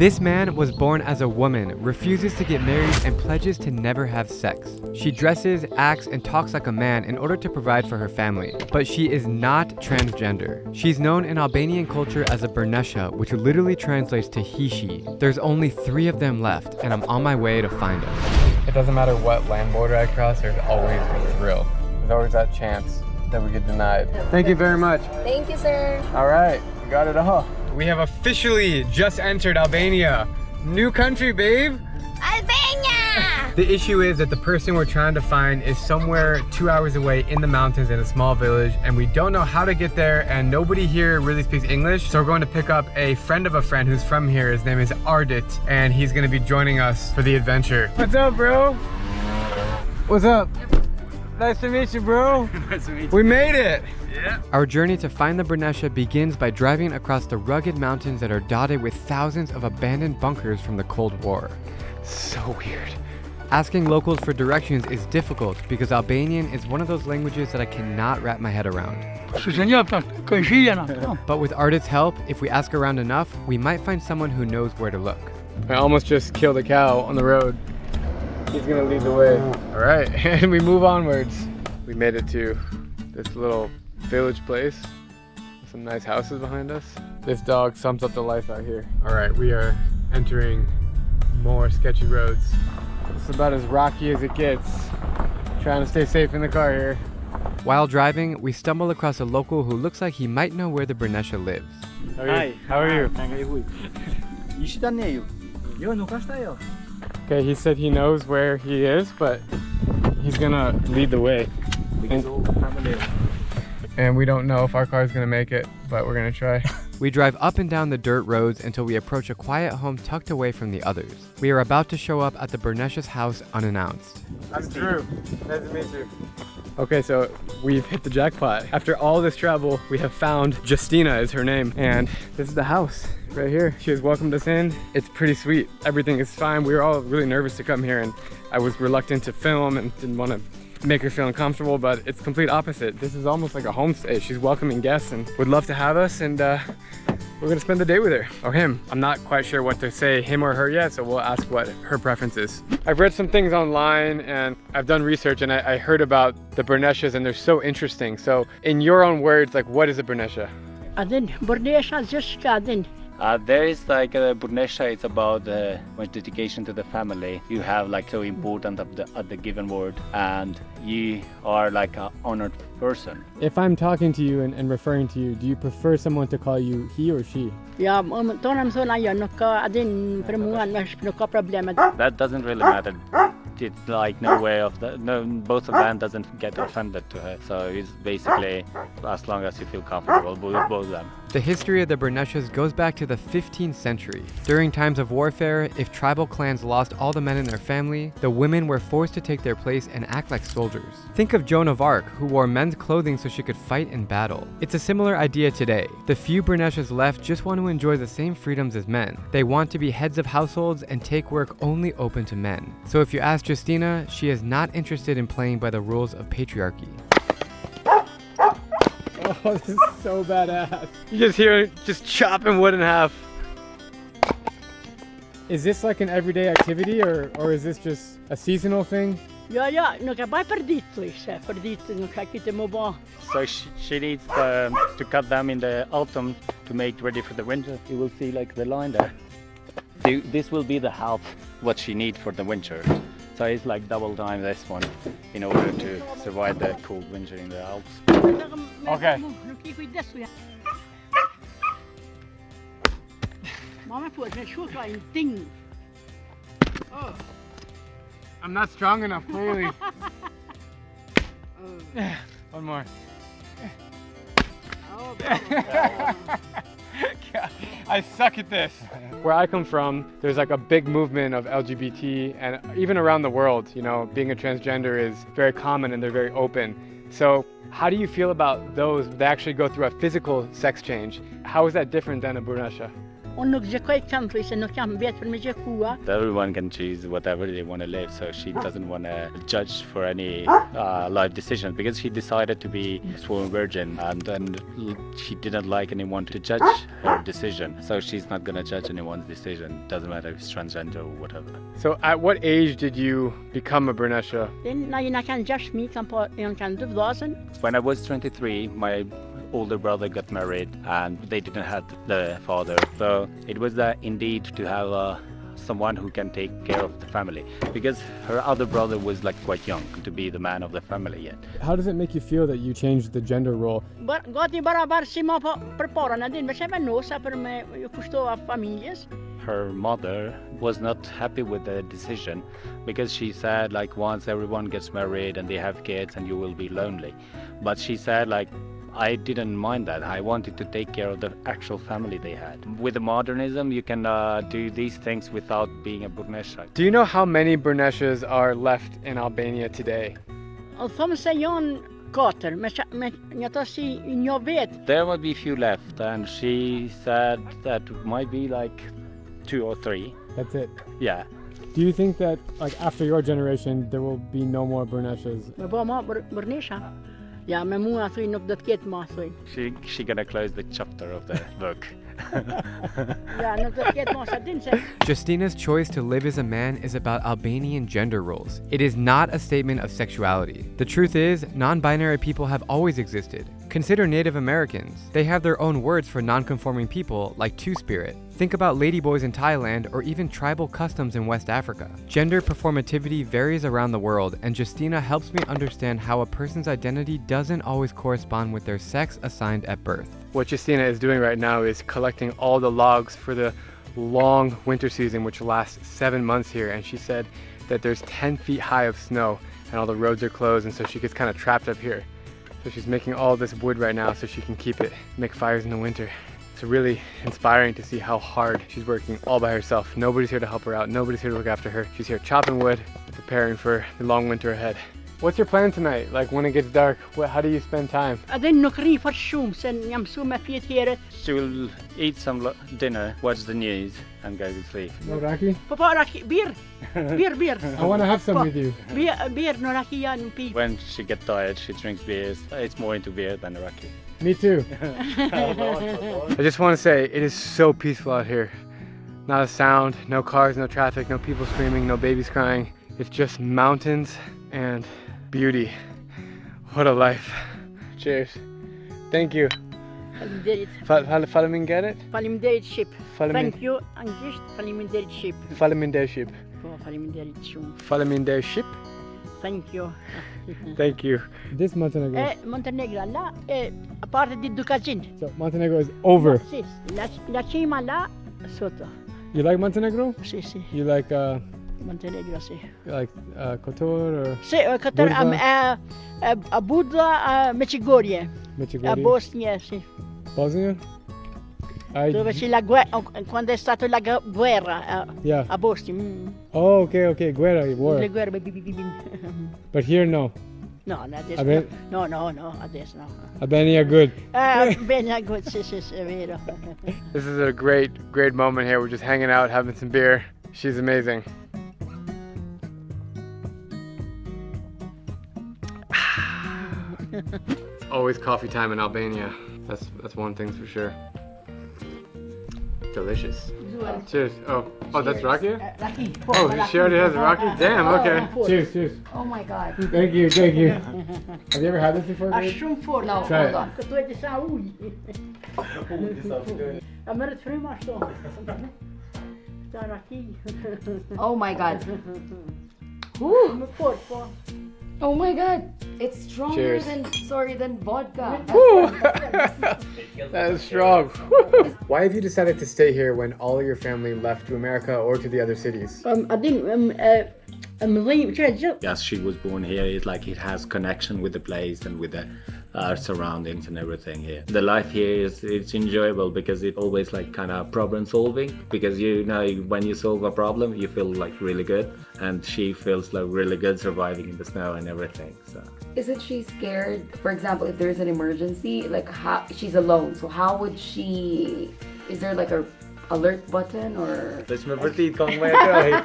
This man was born as a woman, refuses to get married, and pledges to never have sex. She dresses, acts, and talks like a man in order to provide for her family. But she is not transgender. She's known in Albanian culture as a burnesha, which literally translates to he/she. There's only 3 of them left, and I'm on my way to find them. It doesn't matter what land border I cross, there's always a thrill. There's always that chance that we get denied. Thank you very much. Thank you, sir. All right, we got it all. We have officially just entered Albania. New country, babe. Albania! The issue is that the person we're trying to find is somewhere 2 hours away in the mountains in a small village, and we don't know how to get there, and nobody here really speaks English. So we're going to pick up a friend of a friend who's from here. His name is Ardit, and he's gonna be joining us for the adventure. What's up, bro? What's up? Nice to meet you, bro. Nice to meet you. We made it. Yeah. Our journey to find the burnesha begins by driving across the rugged mountains that are dotted with thousands of abandoned bunkers from the Cold War. So weird. Asking locals for directions is difficult because Albanian is one of those languages that I cannot wrap my head around. But with Ardit's help, if we ask around enough, we might find someone who knows where to look. I almost just killed a cow on the road. He's gonna lead the way. All right, and we move onwards. We made it to this little village place. Some nice houses behind us. This dog sums up the life out here. All right, we are entering more sketchy roads. It's about as rocky as it gets. Trying to stay safe in the car here. While driving, we stumble across a local who looks like he might know where the burnesha lives. Hi. How are you? Okay, he said he knows where he is, but he's gonna lead the way. And we don't know if our car is gonna make it, but we're gonna try. We drive up and down the dirt roads until we approach a quiet home tucked away from the others. We are about to show up at the burnesha's house unannounced. I'm Drew. Nice to meet you. Okay, so we've hit the jackpot. After all this travel, we have found Justina is her name, and this is the house right here. She has welcomed us in. It's pretty sweet. Everything is fine. We were all really nervous to come here, and I was reluctant to film and didn't want to make her feel uncomfortable, but it's complete opposite. This is almost like a homestay. She's welcoming guests and would love to have us, and we're gonna spend the day with her, or him. I'm not quite sure what to say, him or her yet, so we'll ask what her preference is. I've read some things online and I've done research, and I heard about the burneshas, and they're so interesting. So in your own words, like, what is a burnesha? There is like a burnesha. It's about much dedication to the family. You have like so important of the given word, and you are like an honored person. If I'm talking to you and referring to you, do you prefer someone to call you he or she? That doesn't really matter. It's like no way of both of them doesn't get offended to her. So it's basically as long as you feel comfortable with both of them. The history of the burneshas goes back to the 15th century. During times of warfare, if tribal clans lost all the men in their family, the women were forced to take their place and act like soldiers. Think of Joan of Arc, who wore men's clothing so she could fight in battle. It's a similar idea today. The few burneshas left just want to enjoy the same freedoms as men. They want to be heads of households and take work only open to men. So if you ask Justina, she is not interested in playing by the rules of patriarchy. Oh, this is so badass. You just hear it just chopping wood in half. Is this like an everyday activity, or is this just a seasonal thing? So she needs to cut them in the autumn to make ready for the winter. You will see like the line there. This will be the help what she needs for the winter. So it's like double time this one in order to survive the cold winter in the Alps. Okay. I'm not strong enough, clearly. One more. I suck at this. Where I come from, there's like a big movement of LGBT, and even around the world, you know, being a transgender is very common and they're very open. So how do you feel about those that actually go through a physical sex change? How is that different than a burnesha? Everyone can choose whatever they want to live, so she doesn't want to judge for any life decisions because she decided to be sworn virgin and she didn't like anyone to judge her decision. So she's not going to judge anyone's decision. Doesn't matter if it's transgender or whatever. So at what age did you become a burnesha? When I was 23, my older brother got married and they didn't have the father. So it was indeed to have someone who can take care of the family because her other brother was like quite young to be the man of the family yet. How does it make you feel that you changed the gender role? Her mother was not happy with the decision because she said like once everyone gets married and they have kids and you will be lonely. But she said like I didn't mind that. I wanted to take care of the actual family they had. With the modernism, you can do these things without being a burnesha. Do you know how many burneshas are left in Albania today? There might be few left, and she said that it might be like 2 or 3. That's it? Yeah. Do you think that like after your generation there will be no more burneshas? She gonna close the chapter of the book. Justina's choice to live as a man is about Albanian gender roles. It is not a statement of sexuality. The truth is, non-binary people have always existed. Consider Native Americans. They have their own words for non-conforming people, like two-spirit. Think about ladyboys in Thailand or even tribal customs in West Africa. Gender performativity varies around the world, and Justina helps me understand how a person's identity doesn't always correspond with their sex assigned at birth. What Justina is doing right now is collecting all the logs for the long winter season, which lasts 7 months here, and she said that there's 10 feet high of snow and all the roads are closed, and so she gets kind of trapped up here. So she's making all this wood right now so she can keep it, make fires in the winter. It's really inspiring to see how hard she's working all by herself. Nobody's here to help her out. Nobody's here to look after her. She's here chopping wood, preparing for the long winter ahead. What's your plan tonight? Like when it gets dark, how do you spend time? She will eat some dinner, watch the news, and go to sleep. No raki? Beer. I want to have some with you. Beer, no raki. When she gets tired, she drinks beers. It's more into beer than raki. Me too. I just want to say, it is so peaceful out here. Not a sound, no cars, no traffic, no people screaming, no babies crying. It's just mountains and beauty. What a life. Cheers. Thank you. Faleminderit? Faleminderit ship. Thank you, Anglish. Faleminderit ship. Faleminderit ship. Faleminderit ship. Thank you. Thank you. This Montenegro. Montenegro là è a parte di Ducagin. So Montenegro is over. Sì, la cima là sotto. You like Montenegro? Sì, sì. You like Montenegro, sì. You like Kotor or? Sì, Kotor a Budva, a Medjugorje. A Bosnia, sì. Bosnia? Dove c'è la guerra, quando è stata la guerra a Bosnia. Oh, okay, guerra, war. Le guerre. But here, no. No, adesso no, adesso no. Albania, good. Albania, good, sì, è vero. This is a great moment here. We're just hanging out, having some beer. She's amazing. It's always coffee time in Albania. That's one thing for sure. Delicious. Cheers. Oh, that's raki? Raki. Oh, she already has a raki? Damn, okay. Cheers. Oh my god. Thank you. Have you ever had this before, babe? No, try it. Oh my god. Ooh. Oh my god. It's stronger than vodka. That is strong. Why have you decided to stay here when all of your family left to America or to the other cities? Yes, she was born here. It's like it has connection with the place and with the surroundings and everything here. The life here it's enjoyable because it always like kind of problem solving, because you know when you solve a problem you feel like really good, and she feels like really good surviving in the snow and everything. So Isn't she scared, for example, if there's an emergency, like how she's alone, so how would she, is there like a alert button or... Dus mijn vertiet kan mij kwijt.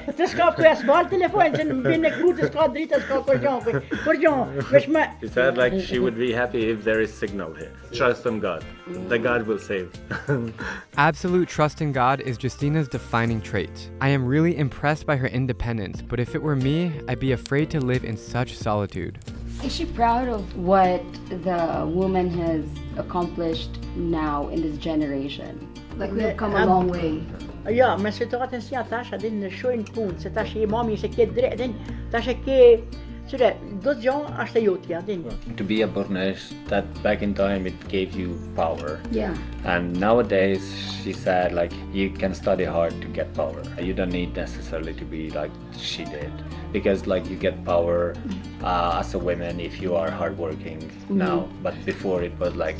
Het is gewoon een smarttelefoon. En binnen goed is gewoon drie, dat is gewoon cordon. She said like she would be happy if there is signal here. Trust in God. The God will save. Absolute trust in God is Justina's defining trait. I am really impressed by her independence, but if it were me, I'd be afraid to live in such solitude. Is she proud of what the woman has accomplished now in this generation? Like we have come a long way. Ja, men se taat en sia tasha din schön punkt, se tasha mami se ke dre din, tasha ke sådär, då jag asta gjort ja din. To be a burnesh, that back in time it gave you power. Yeah. And nowadays she said like you can study hard to get power. You don't need necessarily to be like she did. Because like you get power as a woman if you are hardworking now, but before it was like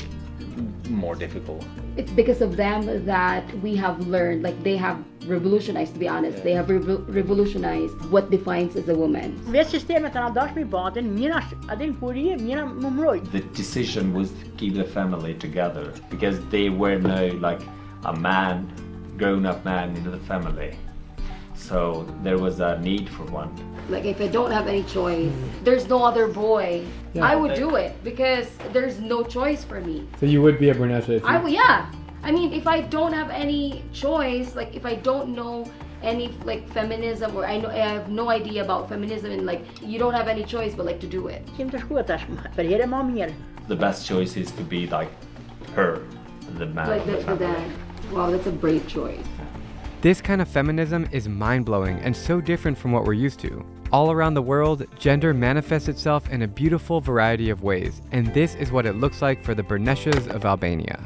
more difficult. It's because of them that we have learned, like they have revolutionized, to be honest, they have revolutionized what defines as a woman. Vet systemet han dash mi baden, mina adin kurie, mina mumroi. The decision was to keep the family together because they were no like a man, grown-up man in the family. So there was a need for one. Like if I don't have any choice, there's no other boy, I would do it because there's no choice for me. So you would be a burnesha if you... I would, yeah. I mean, if I don't have any choice, like if I don't know any like feminism or I have no idea about feminism and like you don't have any choice but like to do it. The best choice is to be like her, the man. Like the dad. Wow, that's a brave choice. This kind of feminism is mind-blowing and so different from what we're used to. All around the world, gender manifests itself in a beautiful variety of ways, and this is what it looks like for the burneshas of Albania.